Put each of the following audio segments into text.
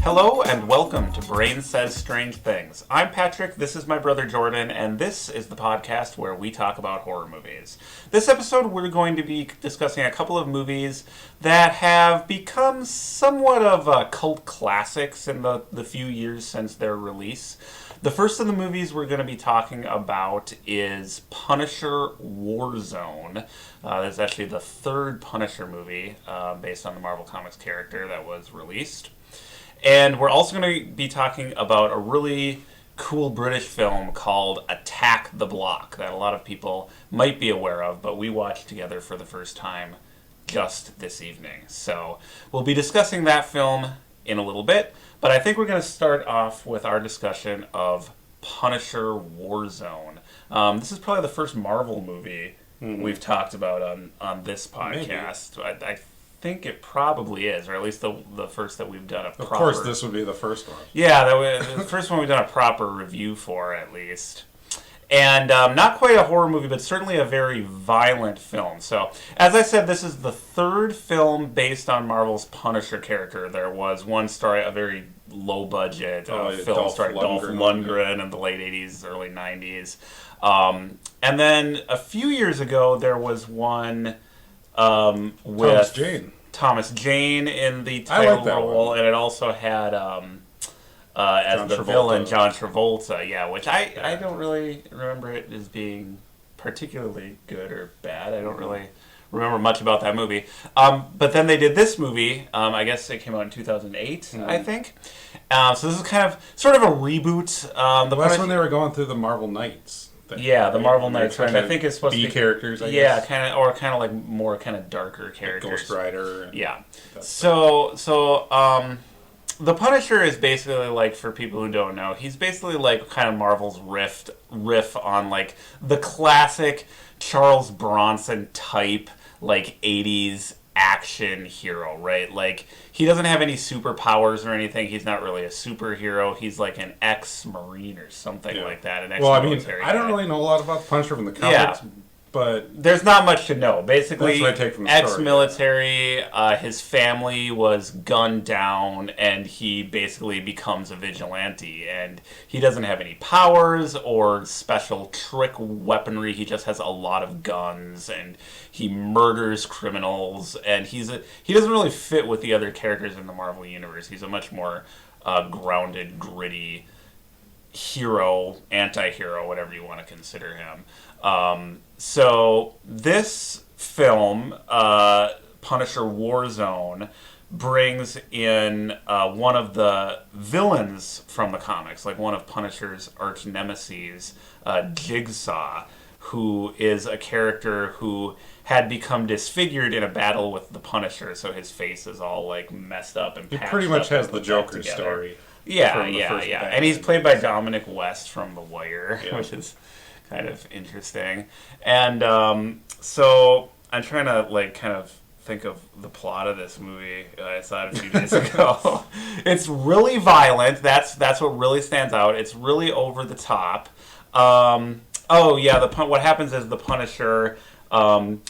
Hello and welcome to Brain Says Strange Things. I'm Patrick, this is my brother Jordan, and this is the podcast where we talk about horror movies. This episode we're going to be discussing a couple of movies that have become somewhat of cult classics in the few years since their release. The first of the movies we're going to be talking about is Punisher Warzone. It's actually the third Punisher movie based on the Marvel Comics character that was released. And we're also going to be talking about a really cool British film called Attack the Block that a lot of people might be aware of, but we watched together for the first time just this evening. So we'll be discussing that film in a little bit, but I think we're going to start off with our discussion of Punisher Warzone. This is probably the first Marvel movie we've talked about on this podcast. I think it probably is, or at least the first that we've done a proper... Of course, this would be the first one. Yeah, the first one we've done a proper review for, at least. And not quite a horror movie, but certainly a very violent film. So, as I said, this is the third film based on Marvel's Punisher character. There was one story, a very low-budget film starring Dolph Lundgren in the late 80s, early 90s. And then a few years ago, there was one... with Thomas Jane in the title role, and it also had as the villain John Travolta, which I don't really remember it as being particularly good or bad. I don't really remember much about that movie. But then they did this movie. I guess it came out in 2008, I think. So this is kind of sort of a reboot. That's when they were going through the Marvel Knights. The Marvel Knights, which I think is supposed to be characters. I guess. Kind of like more kind of darker characters. Like Ghost Rider. So the Punisher is basically like, for people who don't know, he's basically like kind of Marvel's riff on like the classic Charles Bronson type like 80s action hero, right? Like, he doesn't have any superpowers or anything. He's not really a superhero. He's like an ex-Marine or something like that. An ex-military I don't really know a lot about the Punisher from the comics, but... There's not much to know. Basically, that's what I take from the ex-military, his family was gunned down, and he basically becomes a vigilante. And he doesn't have any powers or special trick weaponry. He just has a lot of guns, and he murders criminals. And he doesn't really fit with the other characters in the Marvel Universe. He's a much more grounded, gritty hero, anti-hero, whatever you want to consider him. So this film, Punisher Warzone, brings in one of the villains from the comics, like one of Punisher's arch nemeses, Jigsaw, who is a character who had become disfigured in a battle with the Punisher, so his face is all like messed up and patched up. He pretty much has the Joker story. Yeah. And he's played by Dominic West from The Wire, which is kind of interesting. And so I'm trying to like kind of think of the plot of this movie. I saw it a few days ago. It's really violent. That's what really stands out. It's really over the top. What happens is the Punisher...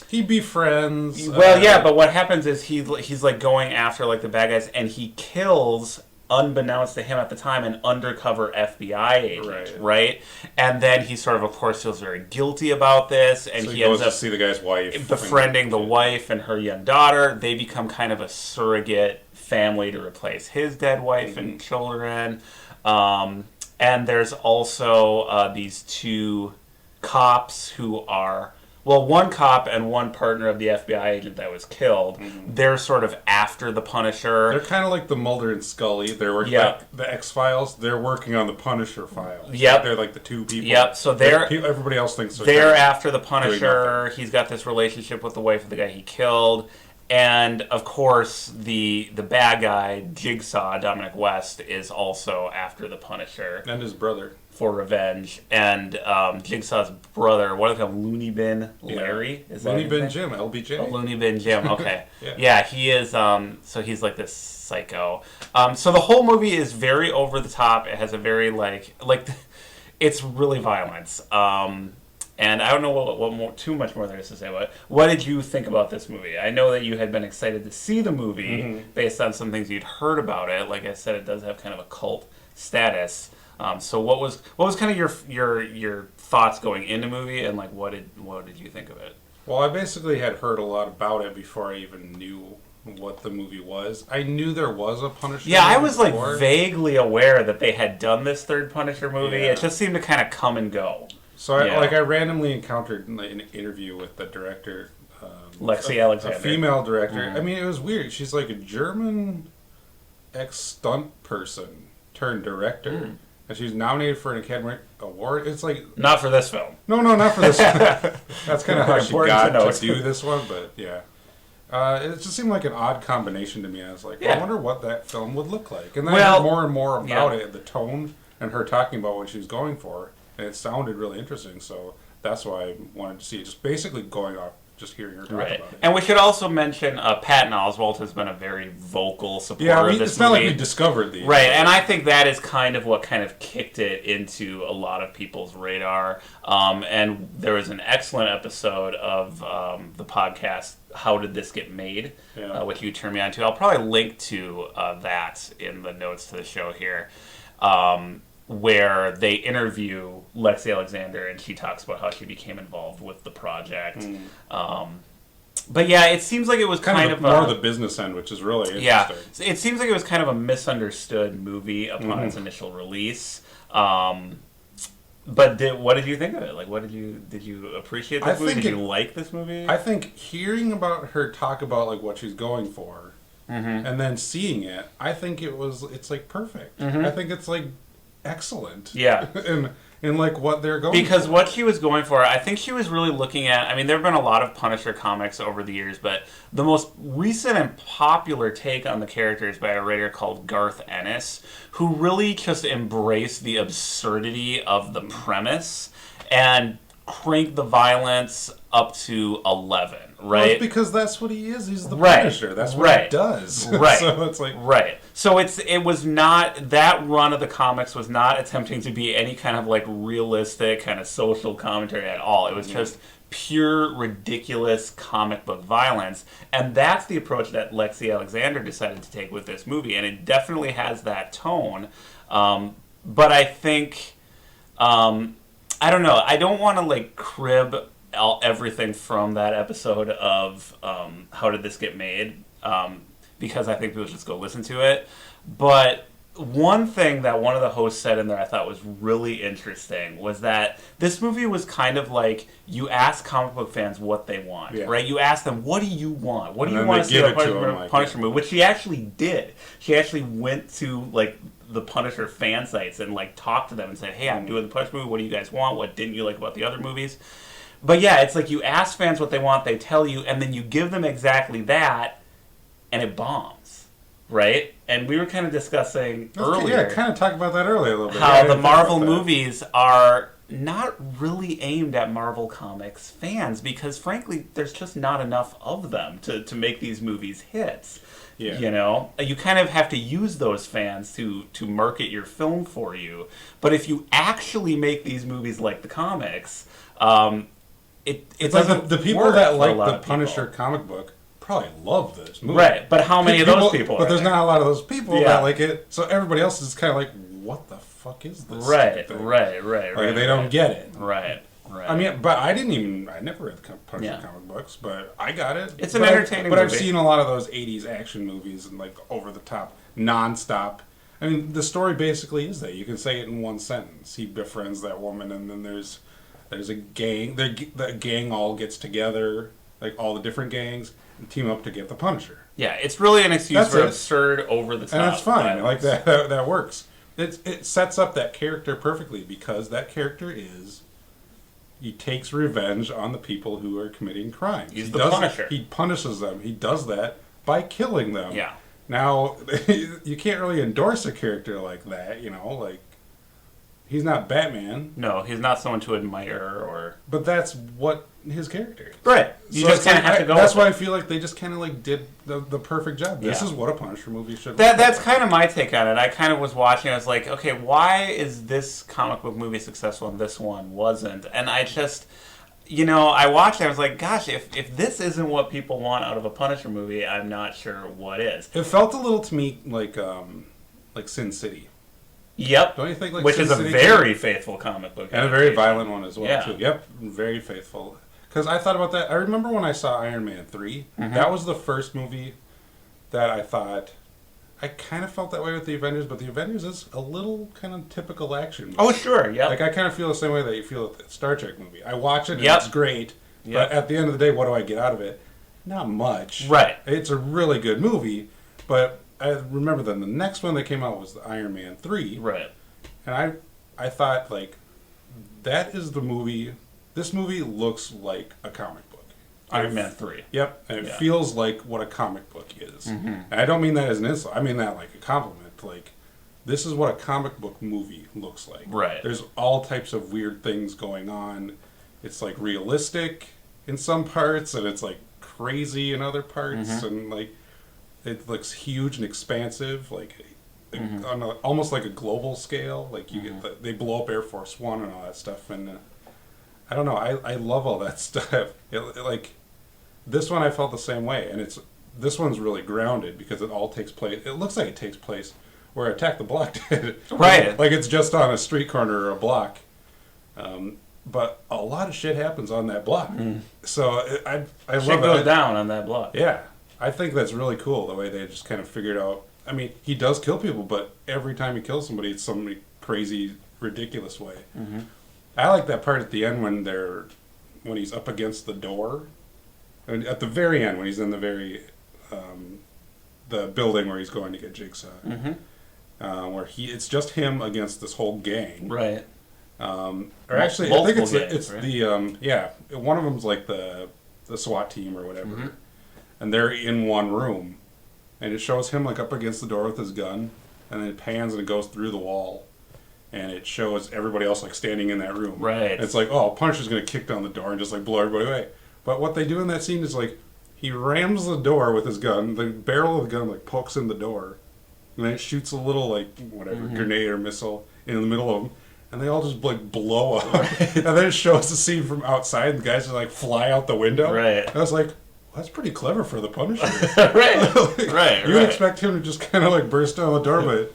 he befriends... but what happens is he's like going after like the bad guys, and he kills... unbeknownst to him at the time, an undercover FBI agent, right? And then he sort of course, feels very guilty about this, and so he ends up to see the guy's wife, befriending the wife and her young daughter. They become kind of a surrogate family to replace his dead wife and children. And there's also these two cops who are... Well, one cop and one partner of the FBI agent that was killed, they're sort of after the Punisher. They're kind of like the Mulder and Scully. They're working like the X-Files. They're working on the Punisher files. Yep. They're like the two people. Yep. So everybody else thinks they're after the Punisher. He's got this relationship with the wife of the guy he killed. And of course, the bad guy, Jigsaw, Dominic West, is also after the Punisher And his brother. for revenge. And Jigsaw's brother, what do they call him? Looney Bin Larry? Is that Looney his Bin name? Jim, LBJ. Oh, Looney Bin Jim. Okay. Yeah. Yeah, he is. So he's like this psycho. So the whole movie is very over the top. It has a very it's really violent. And I don't know what more, too much more there is to say about it. What did you think about this movie? I know that you had been excited to see the movie based on some things you'd heard about it. Like I said, it does have kind of a cult status. So what was kind of your thoughts going into the movie, and like what did you think of it? Well, I basically had heard a lot about it before I even knew what the movie was. I knew there was a Punisher. Yeah, I movie was like before. vaguely aware that they had done this third Punisher movie. Yeah. It just seemed to kind of come and go. So I randomly encountered an interview with the director, Lexi Alexander, a female director. I mean, it was weird. She's like a German ex-stunt person turned director, and she's nominated for an Academy Award. It's like not for this film. no, not for this one. That's kind of how she Important got to note. to do this one, but yeah. It just seemed like an odd combination to me. I was like, Yeah. I wonder what that film would look like. And then I Well, heard more and more about yeah. it, the tone, and her talking about what she was going for. And it sounded really interesting, so that's why I wanted to see it. Just basically going off, just hearing her talk Right, about it. and we should also mention Patton Oswalt has been a very vocal supporter Yeah, I mean, of this it's not movie. like we discovered these. Right, and I think that is kind of what kind of kicked it into a lot of people's radar. And there was an excellent episode of the podcast, How Did This Get Made, Yeah. which you turned me on to. I'll probably link to that in the notes to the show here, where they interview Lexi Alexander, and she talks about how she became involved with the project. But yeah, it seems like it was kind of more the business end, which is really interesting. yeah, it seems like it was kind of a misunderstood movie upon its initial release. But what did you think of it? Like, did you appreciate this movie? Did you like this movie? I think hearing about her talk about like what she's going for, and then seeing it, I think it's like perfect. I think it's like excellent. Yeah. in like what they're going Because for. what she was going for, I think she was really looking at, I mean, there have been a lot of Punisher comics over the years, but the most recent and popular take on the character is by a writer called Garth Ennis, who really just embraced the absurdity of the premise and cranked the violence up to 11, right? Well, it's because that's what he is. He's the Right. Punisher. That's what Right. he does. Right. So it's like Right. So it was not, that run of the comics was not attempting to be any kind of like realistic kind of social commentary at all. It was just pure ridiculous comic book violence, and that's the approach that Lexi Alexander decided to take with this movie, and it definitely has that tone. But I think I don't know. I don't want to like crib everything from that episode of How Did This Get Made? Because I think people should just go listen to it. But one thing that one of the hosts said in there I thought was really interesting was that this movie was kind of like you ask comic book fans what they want, right? You ask them, what do you want? What do you want to see a Punisher movie? Which she actually did. She actually went to like the Punisher fan sites and like talked to them and said, hey, I'm doing the Punisher movie. What do you guys want? What didn't you like about the other movies? But yeah, it's like you ask fans what they want, they tell you, and then you give them exactly that, and it bombs, right? And we were kind of discussing earlier. Yeah, kind of talked about that earlier a little bit. How the Marvel movies are not really aimed at Marvel Comics fans because, frankly, there's just not enough of them to make these movies hits. Yeah. You know, you kind of have to use those fans to market your film for you. But if you actually make these movies like the comics, it's like the people that like the Punisher comic book probably love this movie. Right, but how many of those people But there's there? not a lot of those people that like it. So everybody else is kind of like, what the fuck is this? Right. Like, they don't get it. Right. I mean, but I never read the Punisher comic books, but I got it. It's an entertaining movie. movie. I've seen a lot of those 80s action movies and like over the top, non-stop. I mean, the story basically is that you can say it in one sentence. He befriends that woman, and then there's a gang. The gang all gets together, like all the different gangs, and team up to get the Punisher. Yeah, it's really an excuse That's for it. absurd, over the top. And that's fine. violence. Like that works. It sets up that character perfectly because that character is he takes revenge on the people who are committing crimes. He's the Punisher. He punishes them. He does that by killing them. Yeah. Now, you can't really endorse a character like that, like, he's not Batman. No, he's not someone to admire or... But that's what his character is. Right. You So just it's kind of like, have to go That's with why it. I feel like they just kind of, like, did the perfect job. This Yeah. is what a Punisher movie should That's kind of my take on it. I kind of was watching, I was like, okay, why is this comic book movie successful and this one wasn't? And I just... I watched it, I was like, gosh, if this isn't what people want out of a Punisher movie, I'm not sure what is. It felt a little to me like Sin City. Yep. Don't you think? Like Which Sin is a City very faithful comic book. and a very adaptation. violent one as well Yeah. too. Yep, very faithful. Because I thought about that. I remember when I saw Iron Man 3. Mm-hmm. That was the first movie that I thought. I kind of felt that way with the Avengers, but the Avengers is a little kind of typical action movie. Oh, sure, yep. Like I kind of feel the same way that you feel with the Star Trek movie. I watch it and Yep. it's great, Yep. but at the end of the day, what do I get out of it? Not much. Right. It's a really good movie, but I remember then the next one that came out was the Iron Man 3. Right. And I thought, like, that is the movie. This movie looks like a comic book. Iron Man 3. Yep, and it Yeah. feels like what a comic book is. Mm-hmm. And I don't mean that as an insult. I mean that like a compliment. Like, this is what a comic book movie looks like. Right. There's all types of weird things going on. It's like realistic in some parts, and it's like crazy in other parts, Mm-hmm. and like it looks huge and expansive, like Mm-hmm. on almost like a global scale. Like you get they blow up Air Force One and all that stuff, and I don't know. I love all that stuff. Like this one, I felt the same way, and this one's really grounded because it all takes place. It looks like it takes place where Attack the Block did. Right. Like it's just on a street corner or a block. But a lot of shit happens on that block. So I Shit love goes it. down on that block. Yeah, I think that's really cool the way they just kind of figured out. I mean, he does kill people, but every time he kills somebody, it's some crazy, ridiculous way. Mm-hmm. I like that part at the end when he's up against the door, and at the very end when he's in the building where he's going to get Jigsaw, where it's just him against this whole gang. Right. Or actually, I think Multiple it's gangs, right? the one of them's like the SWAT team or whatever, and they're in one room, and it shows him like up against the door with his gun, and then it pans and it goes through the wall, and it shows everybody else like standing in that room. Right. And it's like, oh, Punisher's gonna kick down the door and just like blow everybody away. But what they do in that scene is like he rams the door with his gun, the barrel of the gun like pokes in the door, and then it shoots a little like whatever grenade or missile in the middle of them. And they all just like blow up, and then it shows the scene from outside. And the guys just like fly out the window. Right. And I was like, well, "That's pretty clever for the Punisher." Right. Like, Right. You would right. expect him to just kind of like burst down the door, but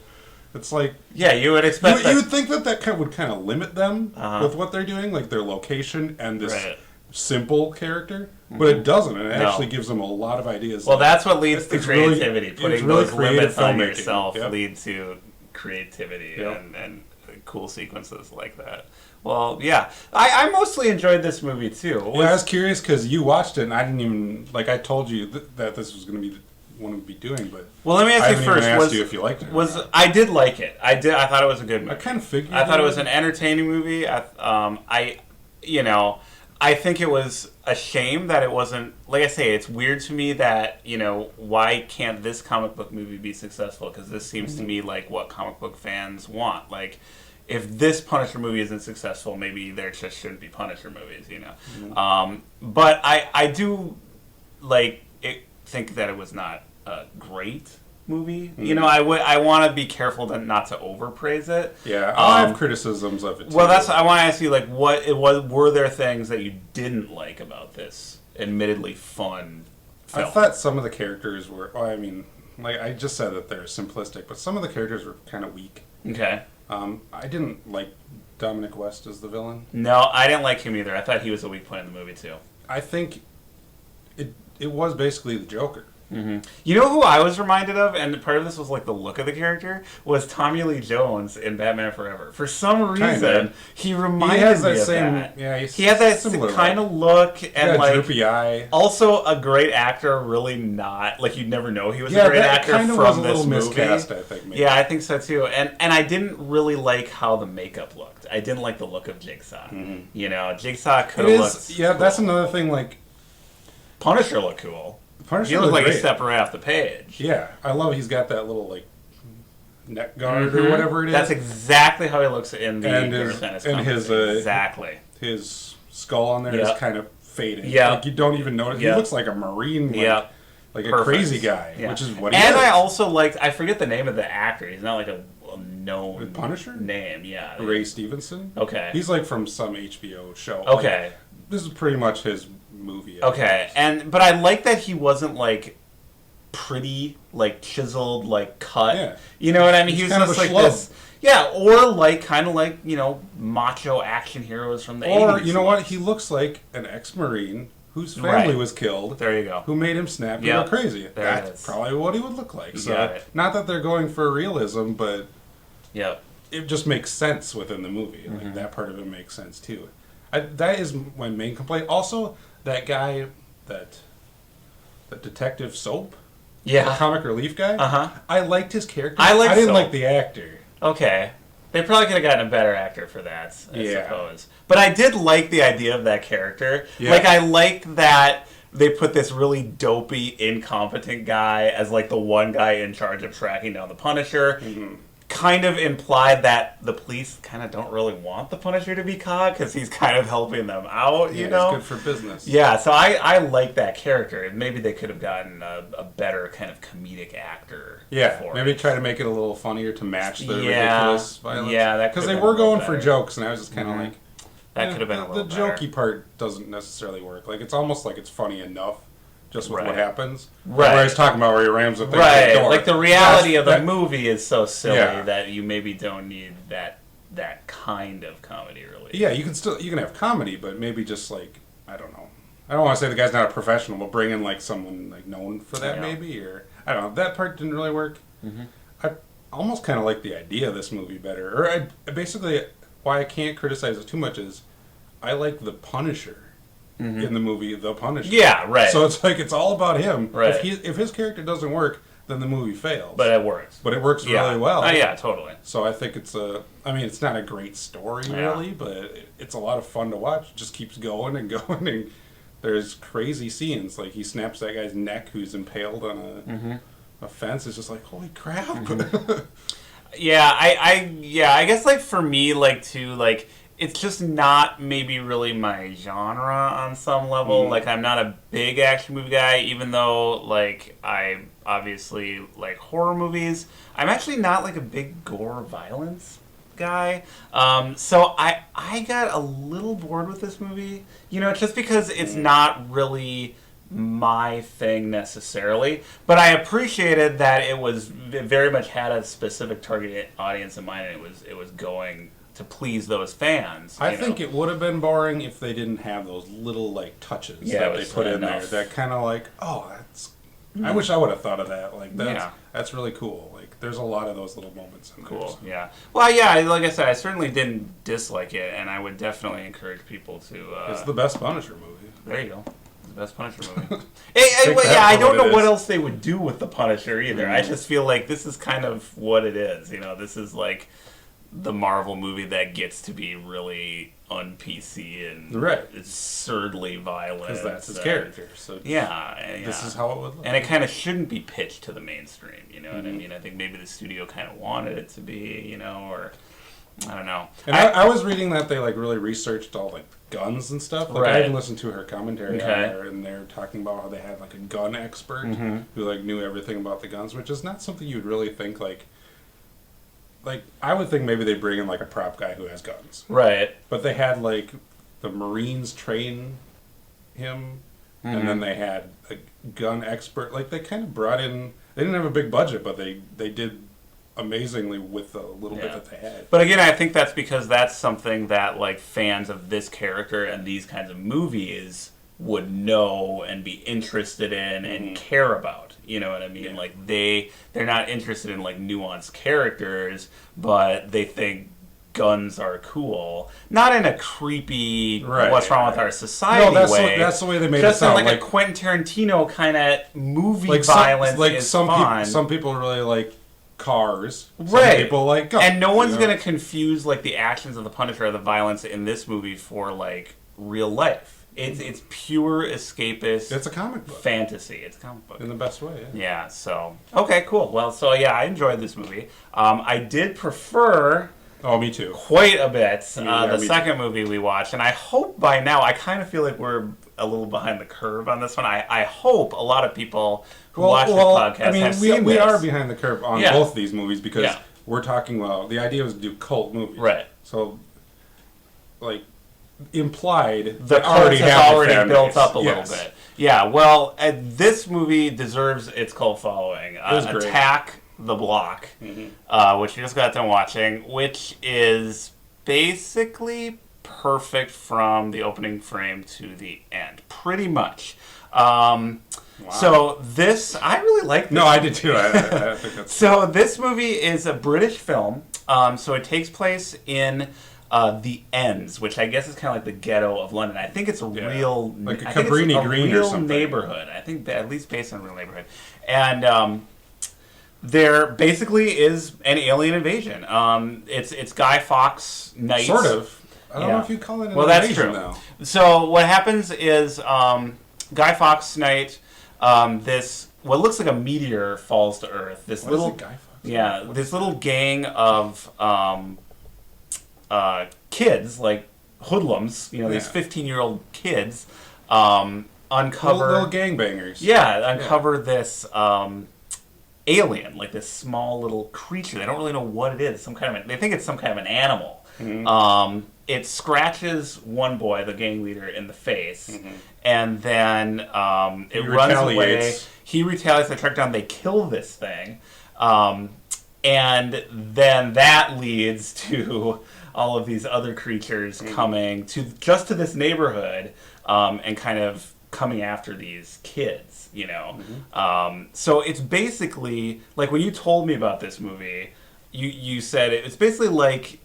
it's like Yeah, you would expect you would think that would kind of limit them Uh-huh. with what they're doing, like their location and this Right. simple character. But it doesn't, and it No. actually gives them a lot of ideas. Well, Like, that's what leads to it's really- creativity. it's Putting really those creative limits on filmmaking. yourself Yep. lead to creativity Yep. and cool sequences like that. Well, yeah. I mostly enjoyed this movie, too. It Yeah, I was- was curious because you watched it, and I didn't even like. I told you that this was going to be the one we'd be doing, but well, let me I ask you haven't even first. asked you if you liked it. Or Was not. I did like it. I thought it was a good movie. I kind of figured. I thought it you was would. an entertaining movie. I think it was a shame that it wasn't, like I say, it's weird to me that, why can't this comic book movie be successful? Because this seems to me like what comic book fans want. Like, if this Punisher movie isn't successful, maybe there just shouldn't be Punisher movies, But I do, think that it was not a great movie. I want to be careful not to overpraise it. Yeah, I have criticisms of it. Too. Well, I want to ask you, were there things that you didn't like about this admittedly fun film? I thought some of the characters were. Well, I mean, like I just said that they're simplistic, but some of the characters were kind of weak. Okay. I didn't like Dominic West as the villain. No, I didn't like him either. I thought he was a weak point in the movie, too. I think it was basically the Joker. You know who I was reminded of, and part of this was like the look of the character, was Tommy Lee Jones in Batman Forever. For some reason, he reminded He has me that of same. that. Yeah, He had that similar kind of look, and yeah, like droopy eye. also a great actor. Really not like you'd never know he was Yeah, a great that actor kind of from was a this little movie. miscast, I think. Maybe. Yeah, I think so too. And I didn't really like how the makeup looked. I didn't like the look of Jigsaw. You know, Jigsaw could have looked. Yeah, cool. that's another thing. Like Punisher looked cool. Punisher He looked like great. he stepped right off the page. Yeah, I love. He's got that little like neck guard or whatever it is. That's exactly how he looks in the And Gareth his- Ennis and comics. his, Exactly. His skull on there is Yeah. kind of fading. Yeah. Like you don't even notice. Yeah. He looks like a marine. Like, Yeah. like a Perfect. crazy guy, Yeah. which is what he and is. I also liked, I forget the name of the actor. He's not like a known The Punisher? name. Yeah. Ray Stevenson. Okay. He's like from some HBO show. Okay. Like, this is pretty much his movie. Okay. But I like that he wasn't like pretty, like chiseled, like cut. Yeah. You know what I mean? He's He was kind of just a like schlub. this. Yeah, or like kind of like, you know, macho action heroes from the 80s. Or you know what? He looks like an ex-marine whose family Right. was killed. There you go. Who made him snap and Yep. go crazy? There it That's is. probably what he would look like. You So, got it. not that they're going for realism, but Yep. it just makes sense within the movie. Mm-hmm. Like that part of it makes sense too. That is my main complaint. Also, that guy, that detective Soap, the Yeah. comic relief guy. Uh-huh. I liked his character. I liked didn't Soap. like the actor. Okay. They probably could have gotten a better actor for that, I Yeah. suppose. But I did like the idea of that character. Yeah. Like, I liked that they put this really dopey, incompetent guy as, like, the one guy in charge of tracking down the Punisher. Kind of implied that the police kind of don't really want the Punisher to be caught because he's kind of helping them out, you Yeah, know? it's good for business. Yeah, so I like that character. Maybe they could have gotten a better kind of comedic actor. Yeah, for maybe it. try to make it a little funnier to match the Yeah, ridiculous violence. yeah, that because could've they been were a little going for better. jokes, and I was just kind of Mhm. like, That could have been a little the better. jokey part doesn't necessarily work. Like it's almost like it's funny enough, just with what Right. happens. Right. Where I was talking about where he rams the thing Right, the door. like the reality of the That- movie is so silly Yeah. that you maybe don't need that kind of comedy relief. Yeah, you can have comedy, but maybe just like I don't know. I don't want to say the guy's not a professional, but bring in like someone like known for that Yeah. maybe, or I don't know. That part didn't really work. I almost kind of like the idea of this movie better, or basically why I can't criticize it too much is I like the Punisher in the movie The Punisher. Yeah, right. So it's like it's all about him. Right. If his character doesn't work, then the movie fails. But it works. But it works Yeah. really well. Oh, yeah, totally. So I think it's it's not a great story Yeah. really, but it's a lot of fun to watch. It just keeps going and going, and there's crazy scenes. Like he snaps that guy's neck who's impaled on a fence. It's just like, holy crap. Yeah, I guess like for me, like too, like it's just not maybe really my genre on some level. Like I'm not a big action movie guy, even though like I obviously like horror movies. I'm actually not like a big gore violence guy. So I got a little bored with this movie, you know, just because it's not really my thing necessarily, but I appreciated that it very much had a specific target audience in mind, and it was going to please those fans. I think it would have been boring if they didn't have those little like touches Yeah, that it they was put in enough. there. That kind of like, oh, that's. I wish I would have thought of that. Like Yeah. that's really cool. Like there's a lot of those little moments in there. Cool. So. Yeah. Well, yeah. Like I said, I certainly didn't dislike it, and I would definitely encourage people to. It's the best Punisher movie. There you go. It's the best Punisher movie. Take that I for don't what know it what is. else they would do with the Punisher either. I just feel like this is kind of what it is. You know, this is like the Marvel movie that gets to be really un-PC and Right. absurdly violent. Because that's his and- character. So Yeah. this is how it would look. And it kind of shouldn't be pitched to the mainstream, you know Mm-hmm. what I mean? I think maybe the studio kind of wanted it to be, you know, or I don't know. And I was reading that they like really researched all like guns and stuff. Like Right. I even listened to her commentary on Okay. there, and they're talking about how they had like a gun expert Mm-hmm. who like knew everything about the guns, which is not something you'd really think like. Like I would think maybe they bring in like a prop guy who has guns, Right. but they had like the Marines train him, and Mm-hmm. then they had a gun expert. Like they kind of brought in. They didn't have a big budget, but they did amazingly with the little bit Yeah. that they had. But again, I think that's because that's something that like fans of this character and these kinds of movies would know and be interested in and care about. You know what I mean? Yeah. Like they're not interested in like nuanced characters, but they think guns are cool. Not in a creepy Right, what's wrong with right. our society way. That's the way they made just it sound. in like a Quentin Tarantino kind of movie some, violence like is some fun. people, some people really like cars. Right. Some people like guns. And no one's you know? going to confuse like the actions of the Punisher or the violence in this movie for like real life. It's pure escapist. It's a comic book fantasy. It's a comic book in the best way. Yeah. Yeah. So okay, cool. Well, so yeah, I enjoyed this movie. I did prefer Oh, me too. quite a bit Yeah, the me second movie we watched, and I hope by now I kind of feel like we're a little behind the curve on this one. I hope a lot of people who watch this podcast I mean, have seen we this. are behind the curve on Yeah. both these movies because Yeah. we're talking about the idea was to do cult movies, Right. So, like, implied The they already cult has have a already fan built base. up a Yes. little bit. Yeah, well, this movie deserves its cult following. was great. Attack the Block, which we just got done watching, which is basically perfect from the opening frame to the end, pretty much. So this, I really like this. No, I did too. I think that's So this movie is a British film. So it takes place in the Ends, which I guess is kind of like the ghetto of London. I think it's a real, like a I think it's Cabrini a Green or real something. neighborhood. I think at least based on a real neighborhood, and there basically is an alien invasion. It's Guy Fawkes Night. sort of. I don't Yeah. know if you call it an Well, that's invasion, true. though. So what happens is Guy Fawkes Night. This what looks like a meteor falls to Earth. This What little is it, Guy Fawkes? yeah, What this is little gang of kids, like hoodlums, you know, these Yeah. 15-year-old kids, Little uncover gangbangers. uncover this alien, like this small little creature. They don't really know what it is. They think it's some kind of an animal. It scratches one boy, the gang leader, in the face, and then it runs away. retaliates. He retaliates. They track down. They kill this thing, and then that leads to all of these other creatures coming to this neighborhood and kind of coming after these kids. You know, so it's basically like when you told me about this movie, you said it's basically like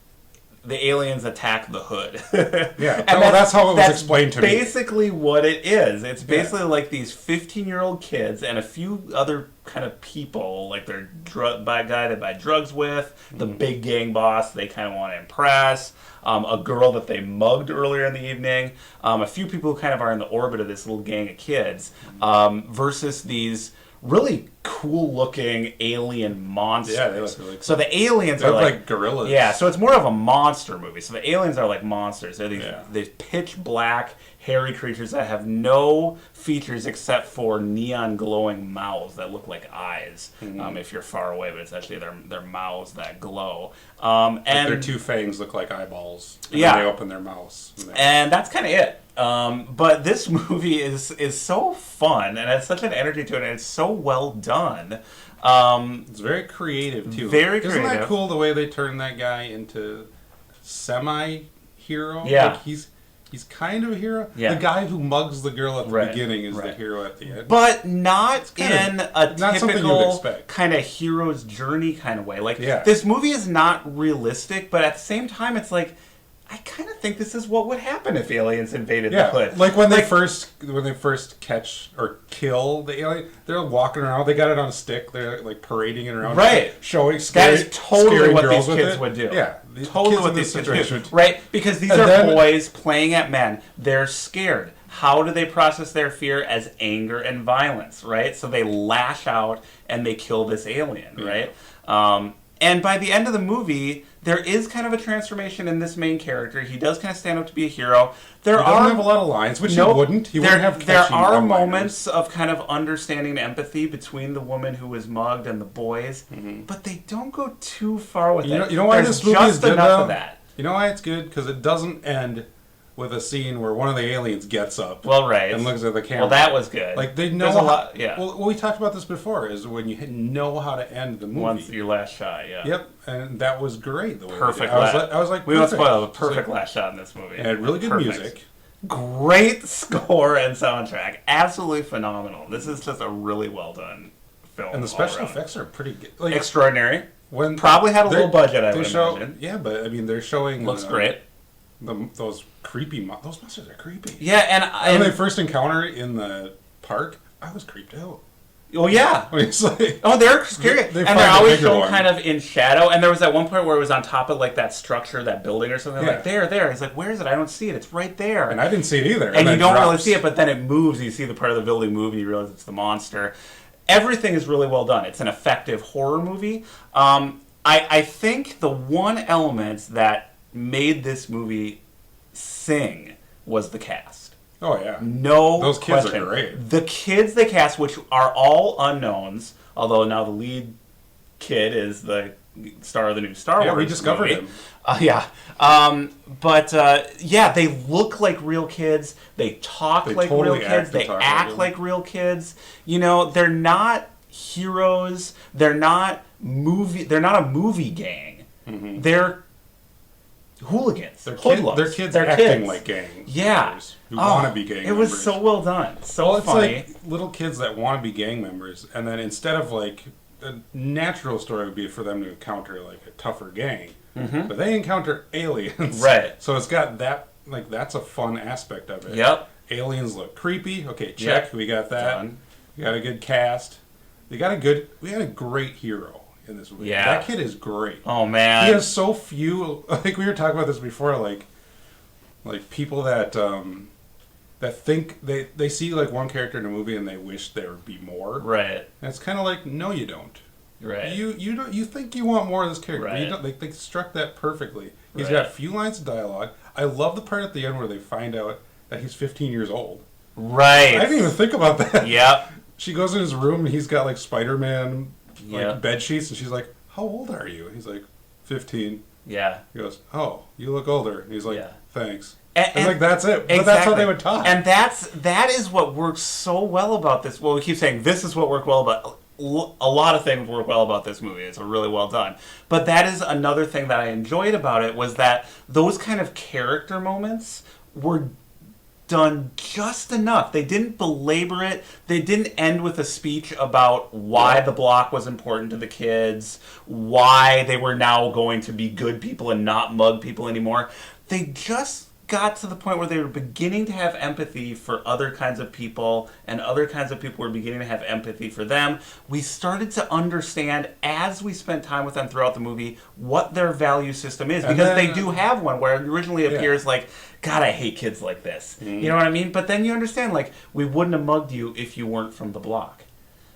the aliens attack the hood. Yeah, And well, that's how it was explained to me. Basically what it is. It's basically like these 15-year-old kids and a few other kind of people, like they're guy they buy drugs with, the big gang boss they kind of want to impress, a girl that they mugged earlier in the evening, a few people who kind of are in the orbit of this little gang of kids, versus these really cool-looking alien monsters. Yeah, they look really cool. So the aliens They are look like like gorillas. Yeah, so it's more of a monster movie. So the aliens are like monsters. They're Yeah. these pitch black, hairy creatures that have no features except for neon glowing mouths that look like eyes. If you're far away, but it's actually their mouths that glow. Like And their two fangs look like eyeballs. And Yeah. then they open their mouths. and that's kind of it. But this movie is so fun and has such an energy to it, and it's so well done. It's very creative too. Very Isn't creative. that cool the way they turn that guy into semi-hero? Yeah. Like he's kind of a hero. Yeah. The guy who mugs the girl at the Right, beginning is the right. hero at the end. But not kinda- in a not something you'd typical expect. kind of hero's journey kind of way. Like, Yeah. this movie is not realistic, but at the same time, it's like, I kind of think this is what would happen if aliens invaded the Yeah, hood. like when they first catch or kill the alien, they're walking around. They got it on a stick. They're like parading it around, Right. Showing That scary, is totally scaring what girls these with kids it. would do. Yeah, Totally kids what in these this kids do. situation. Right? Because these And are then- boys playing at men. They're scared. How do they process their fear? As anger and violence, right? So they lash out and they kill this alien, right? And by the end of the movie, there is kind of a transformation in this main character. He does kind of stand up to be a hero. There He are doesn't have a lot of lines, which he wouldn't. He wouldn't have there catchy are one-liners. moments of kind of understanding and empathy between the woman who was mugged and the boys, but they don't go too far with it. You know why There's this movie just is good enough though? of that. You know why it's good? Because it doesn't end with a scene where one of the aliens gets up Well, right. and looks at the camera. Well, that was good. Like they know There's a lot. Yeah. Well, we talked about this before. Is when you know how to end the movie. Once your last shot, yeah. Yep, and that was great. The way they did Perfect. it. I was like, we won't perfect. spoil the It's like- perfect last shot in this movie. It had really good Perfect. music. Great score and soundtrack. Absolutely phenomenal. This is just a really well done film. And the special effects are pretty good. Like, extraordinary. when Probably had a little budget, I they would show, imagine. yeah, but I mean, they're showing Looks great. Those creepy those monsters are creepy. Yeah, When they first encounter it in the park, I was creeped out. oh yeah. It's like, Oh, they're scary, They and find they're a always bigger shown one. kind of in shadow. And there was that one point where it was on top of like that structure, that building or something. Yeah. Like there. He's like, "Where is it? I don't see it. It's right there." and I didn't see it either. And then you don't really drops. see it, but then it moves. And you see the part of the building move, and you realize it's the monster. Everything is really well done. It's an effective horror movie. I think the one element that made this movie sing was the cast. Oh yeah. No, Those kids question. are great. The kids they cast, which are all unknowns, although now the lead kid is the star of the new Star Yeah, Wars. we discovered movie. him. Yeah, they look like real kids. They talk They like totally real act kids. and They talk act like like real kids. You know, they're not heroes. They're not a movie gang. Mm-hmm. They're hooligans. They're hoodlums. kids They're acting kids. like gang Yeah. members who want to be gang It was members. so well done. So Well, it's funny. like little kids that want to be gang members, and then instead of like a natural story would be for them to encounter like a tougher gang, but they encounter aliens. Right. So it's got that, like, that's a fun aspect of it. Yep. Aliens look creepy. Okay, check. Yep. We got that. Done. We got a good cast. We had a great hero in this movie. Yeah. That kid is great. Oh man. He has so few. Like we were talking about this before. Like people that that think they see like one character in a movie and they wish there would be more. Right. And it's kind of like, no, you don't. Right. You don't. You think you want more of this character. But Right. you don't. They struck that perfectly. He's Right. got a few lines of dialogue. I love the part at the end where they find out that he's 15 years old. Right. I didn't even think about that. Yep. She goes in his room and he's got like Spider-Man Yeah. bed sheets, and she's like, "How old are you?" And he's like, 15. Yeah. He goes, "Oh, you look older." And he's like, Yeah. "Thanks." And And like that's it. But that's how they would talk. And that is what works so well about this. Well, we keep saying this is what worked well, but a lot of things work well about this movie. It's really well done. But that is another thing that I enjoyed about it, was that those kind of character moments were done just enough. They didn't belabor it. They didn't end with a speech about why the block was important to the kids, why they were now going to be good people and not mug people anymore. They just got to the point where they were beginning to have empathy for other kinds of people, and other kinds of people were beginning to have empathy for them. We started to understand, as we spent time with them throughout the movie, what their value system is, And because then- they do have one where it originally appears like, God, I hate kids like this. You know what I mean? But then you understand, like, we wouldn't have mugged you if you weren't from the block.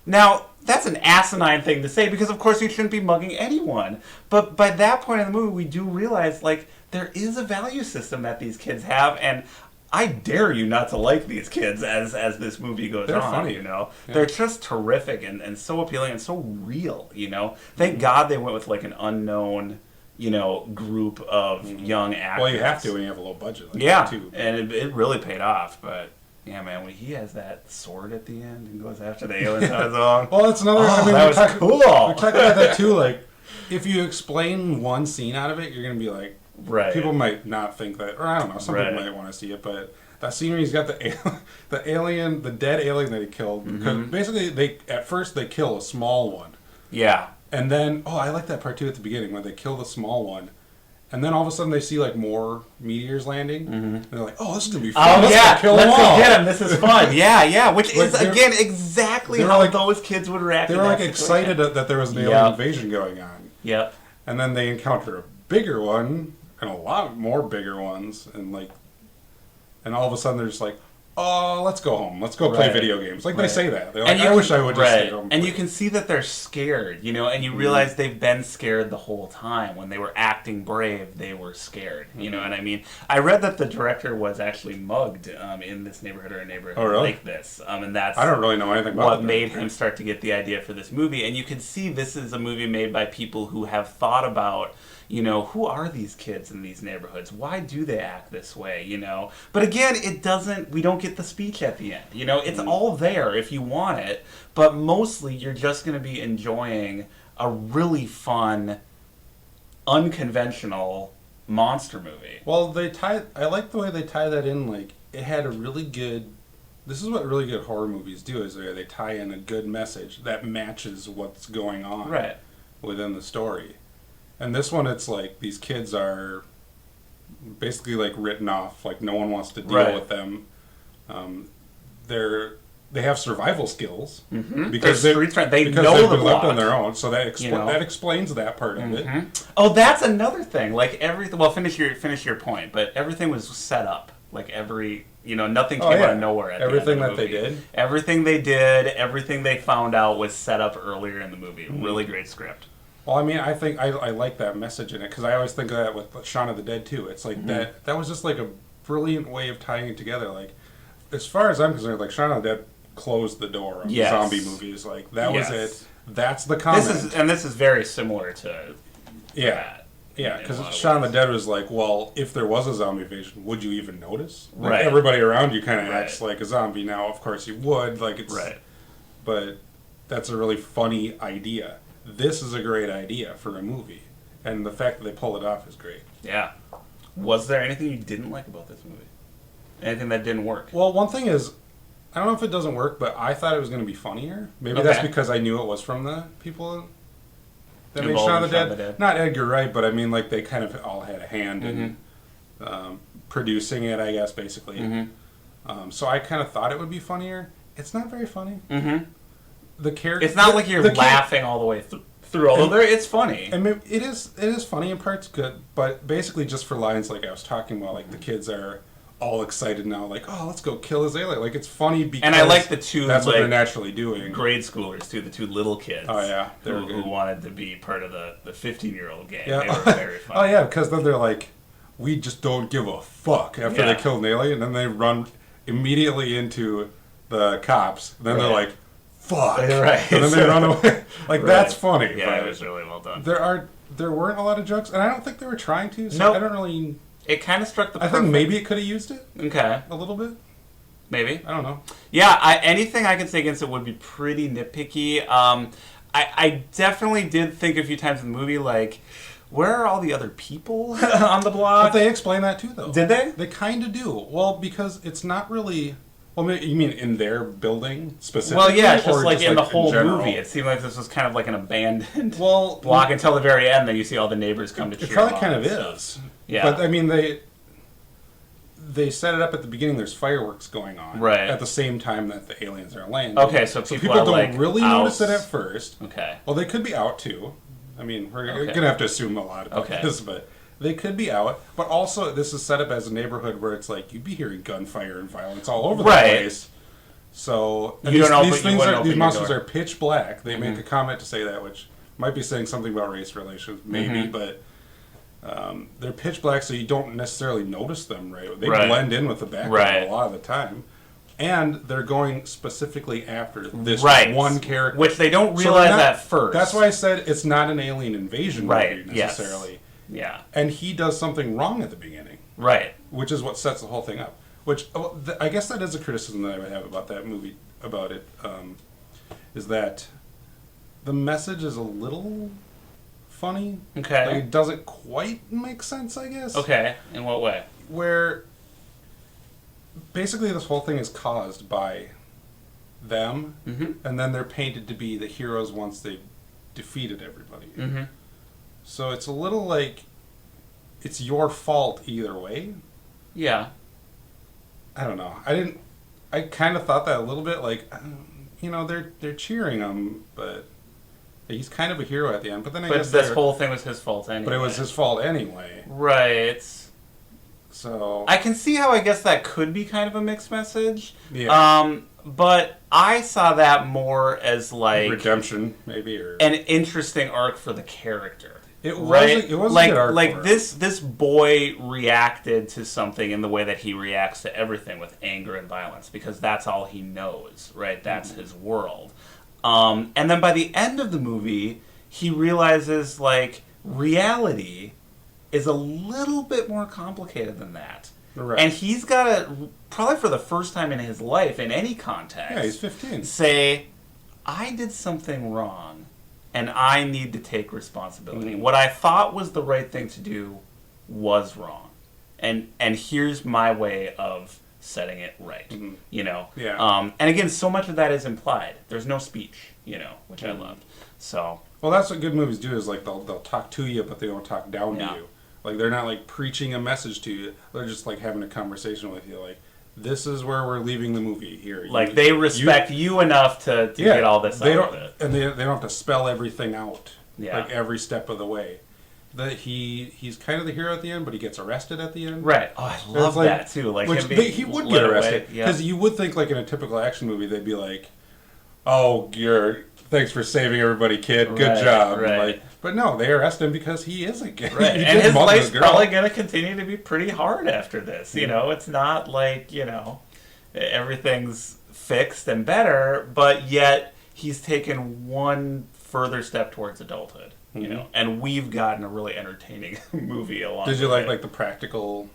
Now, that's an asinine thing to say, because of course you shouldn't be mugging anyone. But by that point in the movie, we do realize, like, there is a value system that these kids have, and I dare you not to like these kids as this movie goes They're on. funny. You know, Yeah. they're just terrific and so appealing and so real. You know, thank God they went with like an unknown, you know, group of young actors. well, you have to when you have a low budget. Like Yeah, that too. and it really paid off. But yeah, man, when he has that sword at the end and goes after the aliens on his own. Well, that's another. Oh, I mean, that we're was talking- cool. We're talking about that too. Like, if you explain one scene out of it, you're gonna be like, Right. people might not think that, or I don't know. Some people Right. might want to see it, but that scene where he's got the alien, the dead alien that he killed. Mm-hmm. Because basically, at first they kill a small one, Yeah. and then I like that part too at the beginning when they kill the small one. And then all of a sudden they see like more meteors landing, and they're like, "Oh, this is gonna be fun! Oh Let's yeah, go kill let's them go all!" get him. This is fun. Yeah, which Like, is they're- again exactly they were how like- those kids would react. They in were that like situation. excited that there was an alien Yep. invasion going on, Yep. and then they encounter a bigger one and a lot more bigger ones, and all of a sudden they're just like, "Oh, let's go home. Let's go play Right. video games." Like they Right. say that. They're like, And "I wish I would just stay right. home." And play." you can see that they're scared, you know, and you realize they've been scared the whole time. When they were acting brave, they were scared. You know what I mean? I read that the director was actually mugged in this neighborhood or a neighborhood Oh, really? like this, and that's I don't really know anything about what that. made him start to get the idea for this movie. And you can see this is a movie made by people who have thought about, you know, who are these kids in these neighborhoods? Why do they act this way, you know? But again, we don't get the speech at the end. You know, it's all there if you want it, but mostly you're just going to be enjoying a really fun, unconventional monster movie. Well, I like the way they tie that in, like it had a really good. This is what really good horror movies do: is they tie in a good message that matches what's going on Right. within the story. And this one, it's like these kids are basically like written off. Like no one wants to deal Right. with them. They have survival skills Because they've they know they've the been left block. on their own. So that You know? that explains that part of it. Oh, that's another thing. Like everything. Well, finish your point. But everything was set up. Like nothing came out of nowhere. At Everything the end of that the they movie. did. Everything they did, everything they found out was set up earlier in the movie. Really great script. Well, I mean, I think I like that message in it because I always think of that with Shaun of the Dead too. It's like that was just like a brilliant way of tying it together. Like, as far as I'm concerned, like Shaun of the Dead closed the door on Yes. zombie movies. Like that was Yes. it. That's the comment. This is very similar to yeah, that. yeah. in a Because lot of Shaun of the ways. Dead was like, well, if there was a zombie invasion, would you even notice? Like, Right. everybody around you kind of Right. acts like a zombie now. Of course, you would. Like it's Right. But that's a really funny idea. This is a great idea for a movie, and the fact that they pull it off is great. Yeah. Was there anything you didn't like about this movie? Anything that didn't work? Well, one thing is, I don't know if it doesn't work, but I thought it was going to be funnier. Maybe that's Okay. because I knew it was from the people that made Involved Shaun in of the Shaun of the Dead. Dead. Not Edgar Wright, but I mean, like, they kind of all had a hand in producing it, I guess, basically. So I kind of thought it would be funnier. It's not very funny. Mm-hmm. The character. It's not like you're laughing all the way through. Although it's funny. And maybe it is funny in parts, good, but basically just for lines like I was talking about, like the kids are all excited now, like, oh, let's go kill his alien. Like, it's funny because And I like the two, that's what like, they're naturally doing. grade schoolers too, the two little kids. Oh, yeah. They were who good. wanted to be part of the 15-year-old gang. Yeah. They were very funny. Oh yeah, because then they're like, we just don't give a fuck after Yeah. they kill an alien, and then they run immediately into the cops. And then they're Right. like, fuck, Right. and then they run away. Like Right. that's funny. Yeah, but it was really well done. there weren't a lot of jokes, and I don't think they were trying to. So Nope. I don't really. It kind of struck the I think maybe it could have used it Okay, a little bit. maybe. I don't know. Yeah, anything I can say against it would be pretty nitpicky. I definitely did think a few times in the movie, like, where are all the other people on the But block? they explain that too, though. Did they? They kind of do. Well, because it's not really. Well, you mean in their building specifically? Well, yeah, it's or just like in the whole general? movie. It seemed like this was kind of like an abandoned Well, block until the very end. Then you see all the neighbors come to cheer It probably them kind on of and is. stuff. Yeah. But I mean, they set it up at the beginning. There's fireworks going on Right. at the same time that the aliens are landing. Okay, so people are, don't like, really out. notice it at first. Okay. Well, they could be out too. I mean, we're Okay. gonna have to assume a lot about Okay. this, but they could be out. But also, this is set up as a neighborhood where it's like you'd be hearing gunfire and violence all over Right. the place. So and You these, don't open- these you things wouldn't are open these your monsters door. are pitch black. They Mm-hmm. make a comment to say that, which might be saying something about race relations, maybe, Mhm. but. They're pitch black, so you don't necessarily notice them, right? They Right. blend in with the background Right. a lot of the time, and they're going specifically after this Right. one character, Which they don't So realize they're not- at first. That's why I said it's not an alien invasion Right, movie yes. necessarily. Yeah. And he does something wrong at the beginning, Right. which is what sets the whole thing up. Which I guess that is a criticism that I would have about that movie. About it is that the message is a little funny. Okay. Like, it doesn't quite make sense, I guess. Okay. In what way? Where basically this whole thing is caused by them, Mm-hmm. and then they're painted to be the heroes once they've defeated everybody. Mm-hmm. So it's a little like it's your fault either way. Yeah. I don't know. I kind of thought that a little bit. Like, they're cheering him, but he's kind of a hero at the end. But then I But guess this whole thing was his fault anyway. But it was his fault anyway. Right. So I can see how I guess that could be kind of a mixed message. yeah, But I saw that more as like redemption maybe, or an interesting arc for the character. it was. Right? It was like a good arc for like him. this boy reacted to something in the way that he reacts to everything, with anger and violence, because that's all he knows, right? That's his world. And then by the end of the movie, he realizes like reality is a little bit more complicated than that. Right. And he's got to, probably for the first time in his life, in any context, Yeah, he's 15. say, I did something wrong, and I need to take responsibility. Mhm. What I thought was the right thing to do was wrong. And here's my way of setting it right. Mhm. You know. Yeah. And again, so much of that is implied. There's no speech. You know, which I loved. So. Well, that's what good movies do. Is like they'll talk to you, but they don't talk down Yeah. to you. Like they're not like preaching a message to you. They're just like having a conversation with you. Like, this is where we're leaving the movie here. Like they respect you enough to get all this they out don't, of it. and they don't have to spell everything out. Yeah. Like every step of the way. That he's kind of the hero at the end, but he gets arrested at the end. Right. Oh, I love like, that too. Like which him being he would led get away. arrested Yeah. because you would think like in a typical action movie they'd be like, "Oh, thanks for saving everybody, kid. Good Right, job." right. Like, but no, they arrest him because he is a kid. Right. He And did his mother life's the girl. probably going to continue to be pretty hard after this. You know, it's not like, you know, everything's fixed and better, but yet he's taken one further step towards adulthood. You know, and we've gotten a really entertaining movie along. Did you the way. like the practical?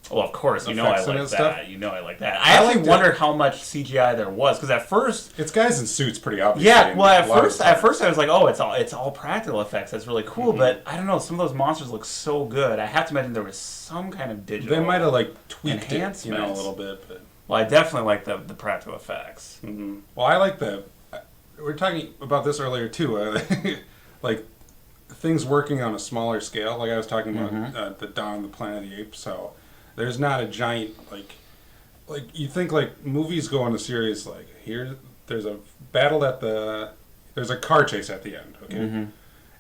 Well, of course, you know I effects in like it that. stuff? You know I like that. I actually liked it. wondered how much CGI there was because at first, It's guys in suits, pretty obviously. yeah. Well, A lot of at first I was like, oh, it's all practical effects. That's really cool. Mm-hmm. But I don't know. Some of those monsters look so good. I have to imagine there was some kind of digital. They might have like tweaked it, you know, a Enhancements. little bit, but. Well, I definitely like the practical effects. Mm-hmm. Well, I like the. We were talking about this earlier too. Like things working on a smaller scale. Like I was talking about the Dawn of the Planet of the Apes. So there's not a giant like you think like movies go on a series like there's a battle there's a car chase at the end. Okay, and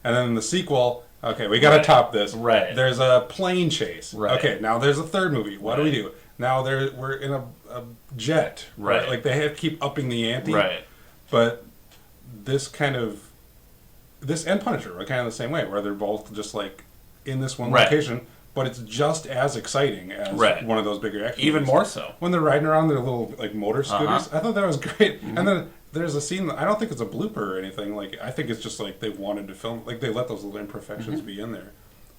then in the sequel. Okay, we got to top this. Right. There's a plane chase. Right. Okay, now there's a third movie. What do we do? Now we're in a jet. Right. Like they have to keep upping the ante. Right. But this and Punisher are kind of the same way, where they're both just like in this one Right. location, but it's just as exciting as Right. one of those bigger action Even movies. more so. When they're riding around their little like motor scooters. I thought that was great. And then there's a scene that I don't think it's a blooper or anything. Like I think it's just like they wanted to film, like they let those little imperfections be in there,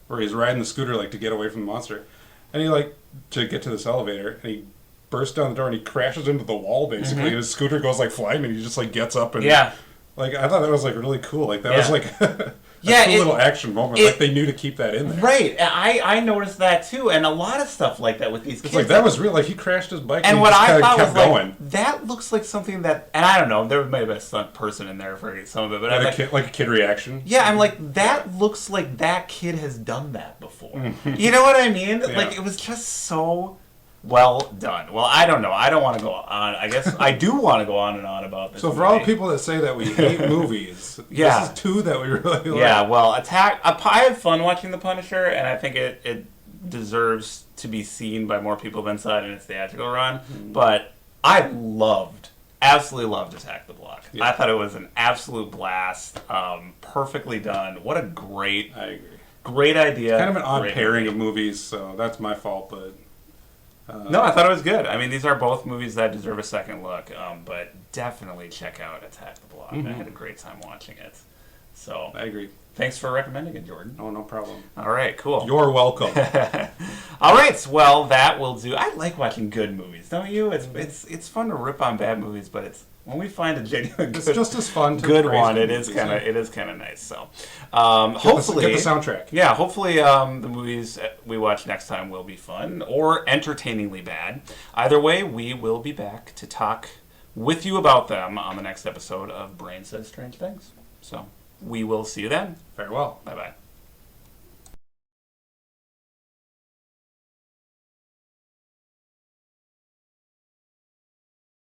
where he's riding the scooter like to get away from the monster, and he like to get to this elevator, and he bursts down the door and he crashes into the wall basically. And his scooter goes like flying, and he just like gets up and Yeah. like I thought that was like really cool. Like that was like a Yeah, cool little action moment. Like they knew to keep that in there. Right. I noticed that too, and a lot of stuff like that with these kids. It's like that was real. Like he crashed his bike And he what just I kinda thought was kept like, going. that looks like something that, and I don't know, there may have been a stunt person in there for some of it, but I'm like, Like a kid reaction. yeah, I'm like, that looks like that kid has done that before. You know what I mean? Yeah. Like, it was just so well done. Well, I don't know. I don't want to go on. I guess I do want to go on and on about this. So for all the movie. people that say that we hate movies, Yeah. this is two that we really like. Yeah, well, I had fun watching The Punisher, and I think it deserves to be seen by more people than saw it in its theatrical run. But I absolutely loved Attack the Block. Yeah. I thought it was an absolute blast, perfectly done. What a great I agree. idea. Kind of an odd great pairing movie. of movies, so that's my fault. But No, I thought it was good. I mean, these are both movies that deserve a second look, but definitely check out Attack the Block. I had a great time watching it. So, I agree. thanks for recommending it, Jordan. Oh, no problem. All right, cool. You're welcome. All right, well, that will do. I like watching good movies, don't you? It's fun to rip on bad movies, but it's when we find a genuine It's good, just as fun to good praise one. good It is movies, kind yeah. of nice. So, hopefully, get the soundtrack. Yeah, hopefully the movies we watch next time will be fun or entertainingly bad. Either way, we will be back to talk with you about them on the next episode of Brain Says Strange Things. So, we will see you then. Farewell. Bye bye.